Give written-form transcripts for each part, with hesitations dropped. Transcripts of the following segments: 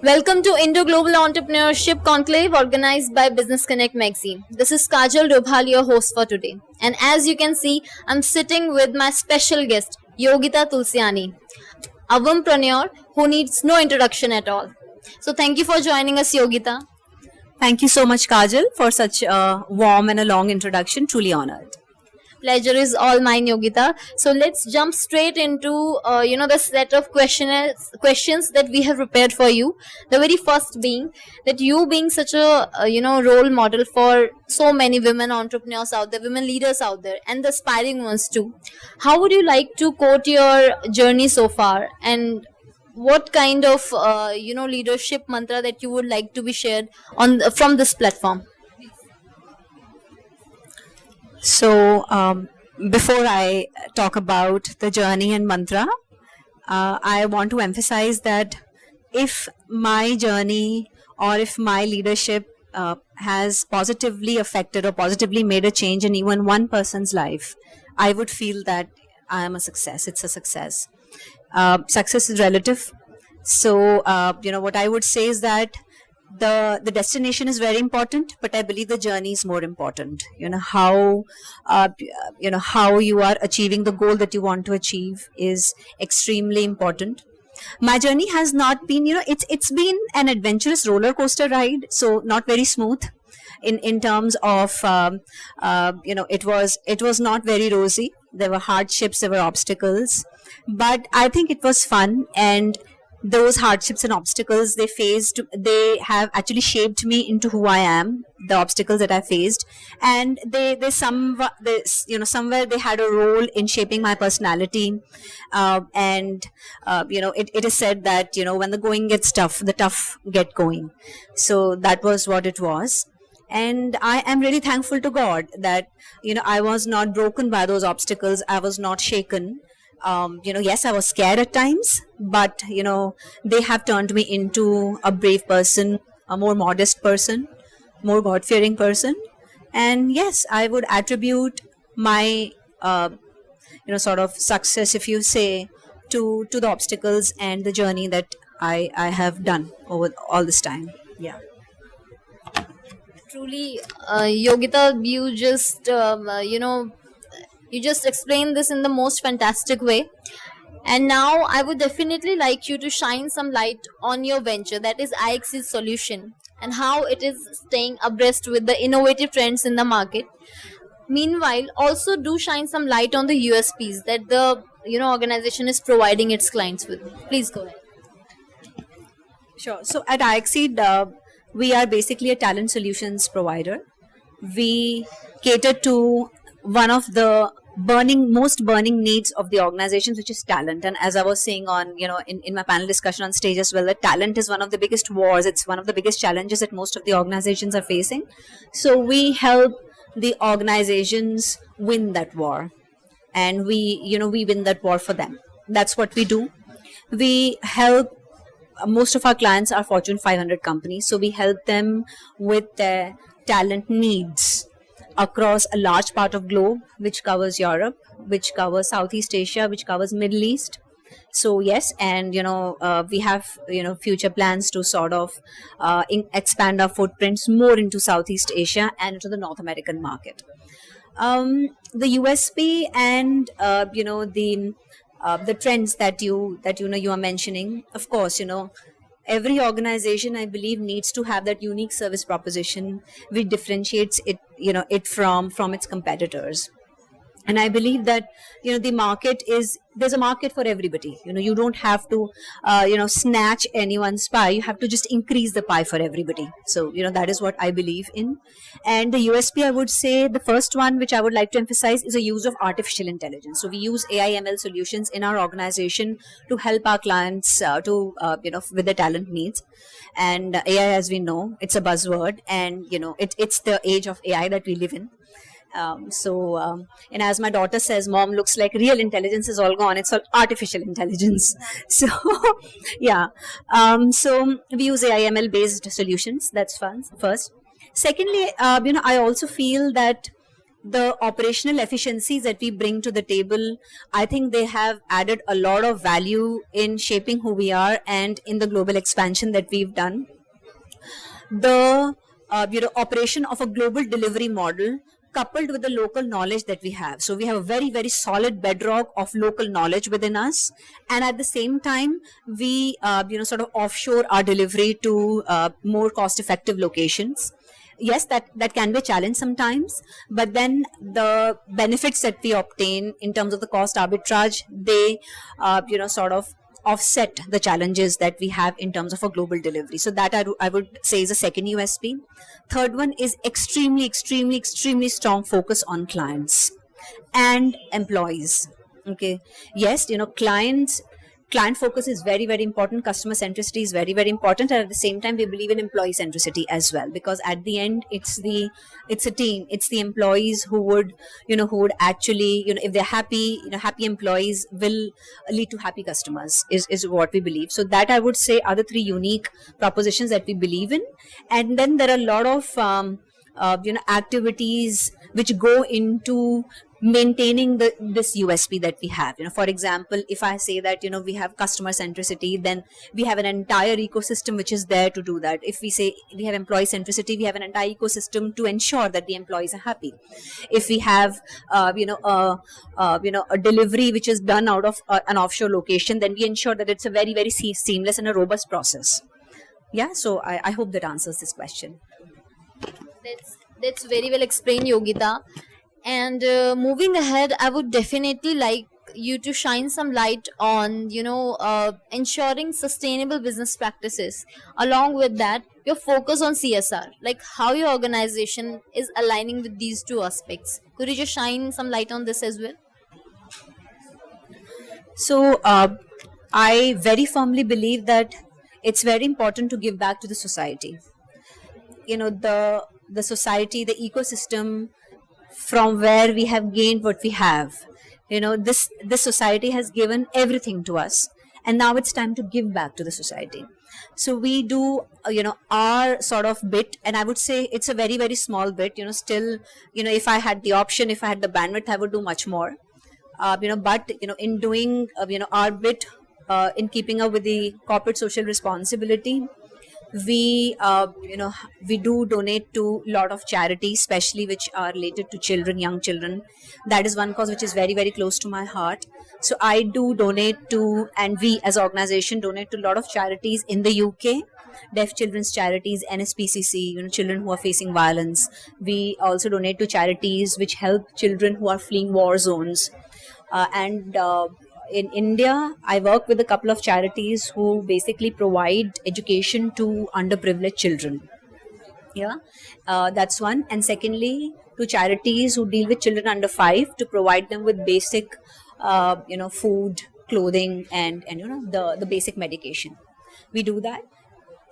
Welcome to Indo Global Entrepreneurship Conclave organized by Business Connect magazine. This is Kajal Rubhal, your host for today. And as you can see, I'm sitting with my special guest, Yogita Tulsiani, a womanpreneur who needs no introduction at all. So thank you for joining us, Yogita. Thank you so much, Kajal, for such a warm and a long introduction. Truly honored. Pleasure is all mine, Yogita. So let's jump straight into the set of questions that we have prepared for you. The very first being that you being such a role model for so many women entrepreneurs out there, women leaders out there, and the aspiring ones too. How would you like to quote your journey so far, and what kind of leadership mantra that you would like to be shared on from this platform? So, before I talk about the journey and mantra, I want to emphasize that if my journey or if my leadership has positively affected or positively made a change in even one person's life, I would feel that I am a success. It's a success. Success is relative. So, what I would say is that the destination is very important, but I believe the journey is more important. How you are achieving the goal that you want to achieve is extremely important. My journey has not been, it's been an adventurous roller coaster ride, so not very smooth. In terms of it was not very rosy. There were hardships, there were obstacles, but I think it was fun. And those hardships and obstacles they have actually shaped me into who I am. The obstacles that I faced, and somewhere they had a role in shaping my personality. It is said that when the going gets tough, the tough get going. So that was what it was. And I am really thankful to God that I was not broken by those obstacles. I was not shaken. Yes, I was scared at times, but they have turned me into a brave person, a more modest person, more God-fearing person. And yes, I would attribute my sort of success, if you say, to the obstacles and the journey that I have done over all this time. Yeah. Truly, Yogita, you just explained this in the most fantastic way. And now I would definitely like you to shine some light on your venture, that is IX's solution, and how it is staying abreast with the innovative trends in the market. Meanwhile, also do shine some light on the USPs that the organization is providing its clients with. Please go ahead. Sure. So at iXeed, we are basically a talent solutions provider. We cater to one of the most burning needs of the organizations, which is talent. And as I was saying in my panel discussion on stage as well, that talent is one of the biggest wars. It's one of the biggest challenges that most of the organizations are facing. So we help the organizations win that war, and we win that war for them. That's what we do. We help, most of our clients are Fortune 500 companies, so we help them with their talent needs across a large part of globe, which covers Europe, which covers Southeast Asia, which covers Middle East. So yes, and we have future plans to sort of expand our footprints more into Southeast Asia and into the North American market. The USP and the trends that you are mentioning, of course, every organization, I believe, needs to have that unique service proposition which differentiates it from its competitors. And I believe that there's a market for everybody. You don't have to snatch anyone's pie. You have to just increase the pie for everybody. So that is what I believe in. And the USP, I would say, the first one which I would like to emphasize is the use of artificial intelligence. So we use AI ML solutions in our organization to help our clients with their talent needs. And AI, as we know, it's a buzzword, and it's the age of AI that we live in. And as my daughter says, Mom, looks like real intelligence is all gone. It's all artificial intelligence. So, yeah. So we use AIML based solutions. That's fun. First. Secondly, I also feel that the operational efficiencies that we bring to the table, I think they have added a lot of value in shaping who we are and in the global expansion that we've done. The operation of a global delivery model coupled with the local knowledge that we have. So we have a very, very solid bedrock of local knowledge within us, and at the same time, we sort of offshore our delivery to more cost-effective locations. Yes, that can be a challenge sometimes, but then the benefits that we obtain in terms of the cost arbitrage, they sort of offset the challenges that we have in terms of a global delivery. So that I would say is a second USP. Third one is extremely strong focus on clients and employees. Okay, yes, client focus is very, very important. Customer centricity is very, very important, and at the same time we believe in employee centricity as well, because at the end it's a team, it's the employees who would actually, if they're happy, happy employees will lead to happy customers, is what we believe. So that, I would say, are the three unique propositions that we believe in. And then there are a lot of activities which go into maintaining this USP that we have. For example, if I say that we have customer centricity, then we have an entire ecosystem which is there to do that. If we say we have employee centricity, we have an entire ecosystem to ensure that the employees are happy. If we have a delivery which is done out of an offshore location, then we ensure that it's a very, very seamless and a robust process. Yeah, so I hope that answers this question. That's very well explained, Yogita. And moving ahead, I would definitely like you to shine some light on ensuring sustainable business practices. Along with that, your focus on CSR, like how your organization is aligning with these two aspects. Could you just shine some light on this as well? So I very firmly believe that it's very important to give back to the society. The society, the ecosystem from where we have gained what we have. This society has given everything to us, and now it's time to give back to the society. So we do our sort of bit, and I would say it's a very, very small bit. Still, if I had the option, if I had the bandwidth, I would do much more. But in doing our bit, in keeping up with the corporate social responsibility, we do donate to a lot of charities, especially which are related to children, young children. That is one cause which is very, very close to my heart. So I do donate to, and we as an organization donate to a lot of charities in the UK, deaf children's charities, NSPCC, children who are facing violence. We also donate to charities which help children who are fleeing war zones. In India, I work with a couple of charities who basically provide education to underprivileged children. Yeah, that's one. And secondly, to charities who deal with children under 5 to provide them with basic, food, clothing, and the basic medication. We do that.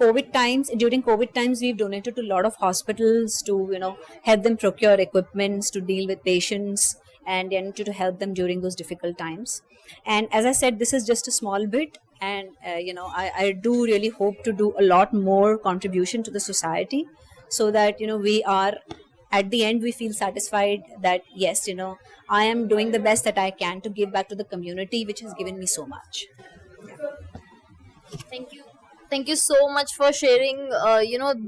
During COVID times, we've donated to a lot of hospitals to help them procure equipments to deal with patients and to help them during those difficult times. And as I said, this is just a small bit, and I do really hope to do a lot more contribution to the society, so that we are, at the end, we feel satisfied that yes, I am doing the best that I can to give back to the community which has given me so much. Thank you so much for sharing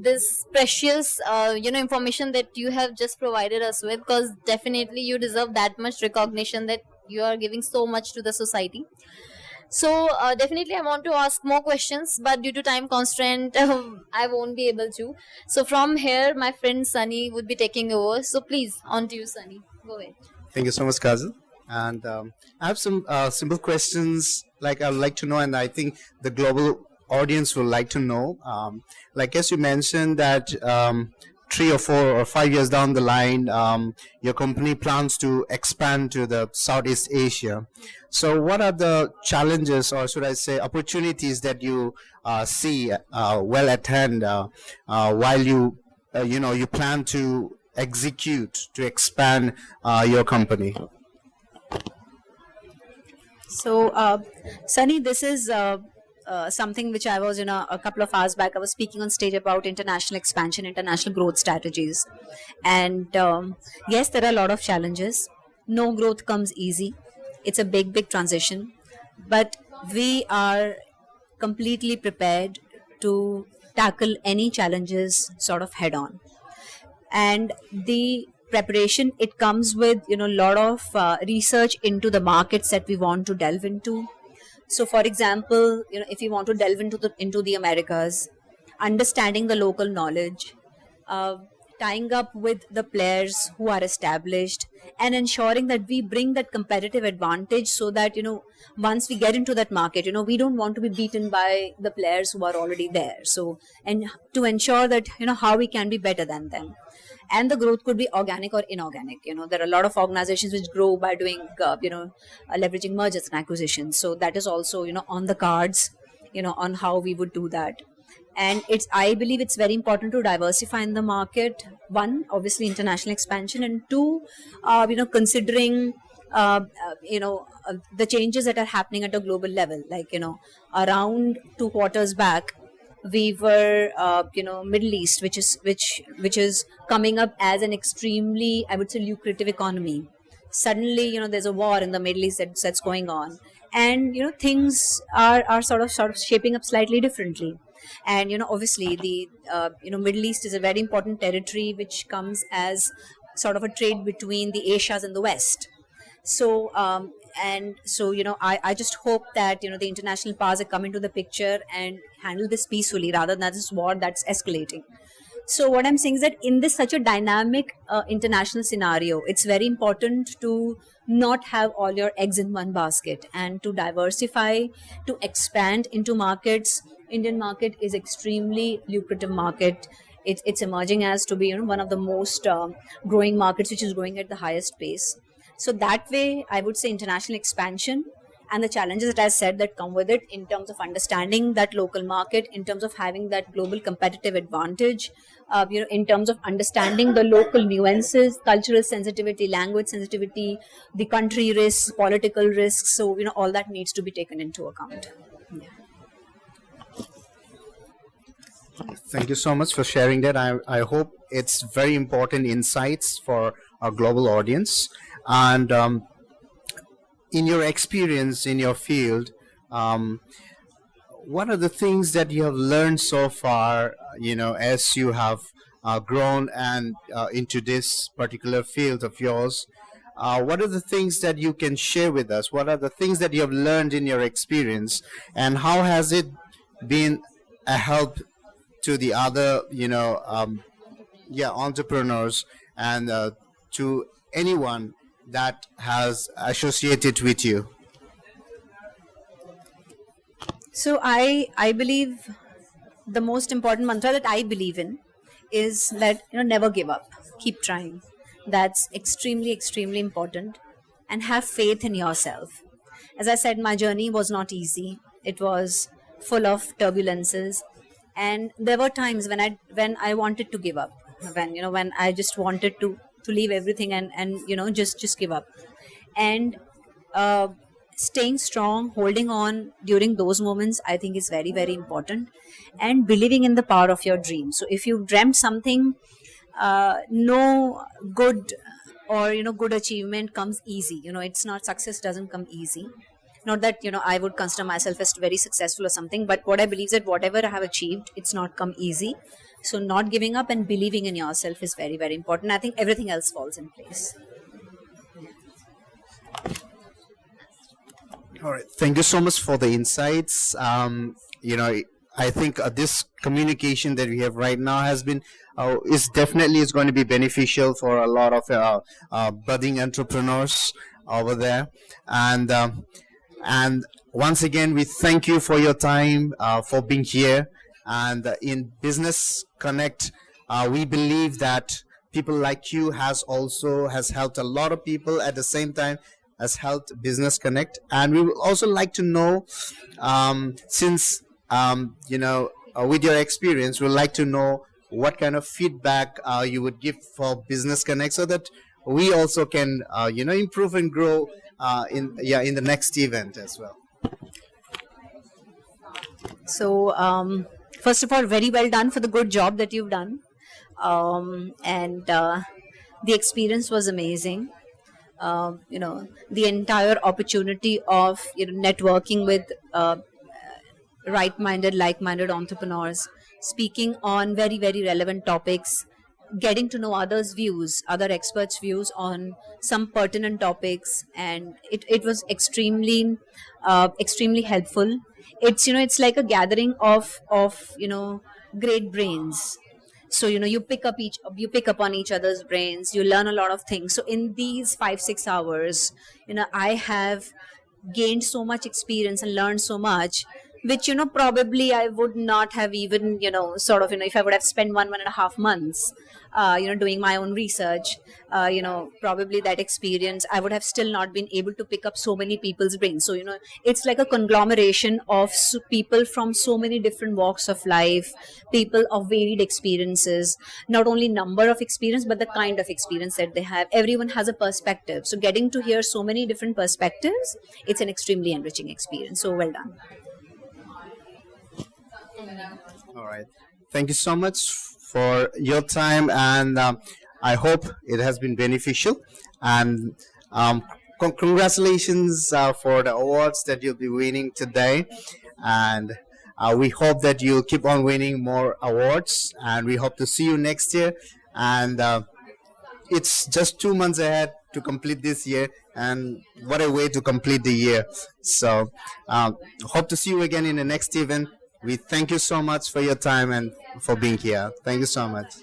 this precious information that you have just provided us with, because definitely you deserve that much recognition that you are giving so much to the society. So definitely I want to ask more questions, but due to time constraint I won't be able to. So from here my friend Sunny would be taking over. So please, on to you, Sunny. Go ahead. Thank you so much, Kazal. And I have some simple questions like I would like to know, and I think the global audience would like to know. Like as you mentioned that 3 or 4 or 5 years down the line, your company plans to expand to the Southeast Asia. So what are the challenges, or should I say opportunities, that you see well at hand while you plan to execute to expand your company? So, Sunny, this is something which I was, a couple of hours back, I was speaking on stage about international expansion, international growth strategies. And yes, there are a lot of challenges. No growth comes easy. It's a big, big transition. But we are completely prepared to tackle any challenges sort of head on. And the preparation, it comes with a lot of research into the markets that we want to delve into. So for example, if you want to delve into the Americas, understanding the local knowledge, uh, tying up with the players who are established, and ensuring that we bring that competitive advantage, so that once we get into that market, we don't want to be beaten by the players who are already there. So, and to ensure that how we can be better than them. And the growth could be organic or inorganic. There are a lot of organizations which grow by doing leveraging mergers and acquisitions. So that is also on the cards, on how we would do that. And I believe it's very important to diversify in the market. One, obviously international expansion, and two, considering the changes that are happening at a global level. Like around 2 quarters back, we were Middle East, which is coming up as an extremely, I would say, lucrative economy. Suddenly there's a war in the Middle East that's going on, and things are sort of shaping up slightly differently. And obviously the Middle East is a very important territory, which comes as sort of a trade between the Asias and the West. So I just hope that the international powers come into the picture and handle this peacefully, rather than this war that's escalating. So what I'm saying is that in this such a dynamic international scenario, it's very important to not have all your eggs in one basket, and to diversify, to expand into markets. Indian market is extremely lucrative market. It's emerging as to be one of the most growing markets, which is growing at the highest pace. So that way, I would say international expansion, and the challenges that I said that come with it, in terms of understanding that local market, in terms of having that global competitive advantage, in terms of understanding the local nuances, cultural sensitivity, language sensitivity, the country risks, political risks. So all that needs to be taken into account. Yeah. Thank you so much for sharing that. I hope it's very important insights for our global audience. And in your experience in your field, what are the things that you have learned so far, as you have grown and into this particular field of yours? What are the things that you can share with us? What are the things that you have learned in your experience, and how has it been a help to the other, entrepreneurs, and to anyone that has associated with you? So I believe the most important mantra that I believe in is that never give up, keep trying. That's extremely, extremely important. And have faith in yourself. As I said, my journey was not easy. It was full of turbulences, and there were times when I wanted to give up, when I just wanted to leave everything and just give up. And staying strong, holding on during those moments, I think is very, very important. And believing in the power of your dream. So if you've dreamt something, no good or good achievement comes easy. It's not, success doesn't come easy. Not that I would consider myself as very successful or something, but what I believe is that whatever I have achieved, it's not come easy. So not giving up and believing in yourself is very, very important. I think everything else falls in place. All right. Thank you so much for the insights. I think this communication that we have right now has been is going to be beneficial for a lot of budding entrepreneurs over there. And once again, we thank you for your time, for being here. And in Business Connect, we believe that people like you has helped a lot of people, at the same time has helped Business Connect. And we would also like to know, since with your experience, we'd like to know what kind of feedback you would give for Business Connect, so that we also can improve and grow in the next event as well. So, first of all, very well done for the good job that you've done. And the experience was amazing. The entire opportunity of networking with right-minded, like-minded entrepreneurs, speaking on very, very relevant topics, getting to know others' views, other experts' views on some pertinent topics, and it was extremely helpful. It's like a gathering of great brains. So you pick up on each other's brains, you learn a lot of things. So in these 5-6 hours, I have gained so much experience and learned so much, which probably I would not have even if I would have spent 1.5 months doing my own research, probably that experience I would have still not been able to pick up so many people's brains. So it's like a conglomeration of people from so many different walks of life, people of varied experiences, not only number of experience but the kind of experience that they have. Everyone has a perspective, so getting to hear so many different perspectives, it's an extremely enriching experience. So well done. All right. Thank you so much for your time, and I hope it has been beneficial. And congratulations for the awards that you'll be winning today. And we hope that you'll keep on winning more awards. And we hope to see you next year. And it's just 2 months ahead to complete this year, and what a way to complete the year. So hope to see you again in the next event. We thank you so much for your time and for being here. Thank you so much.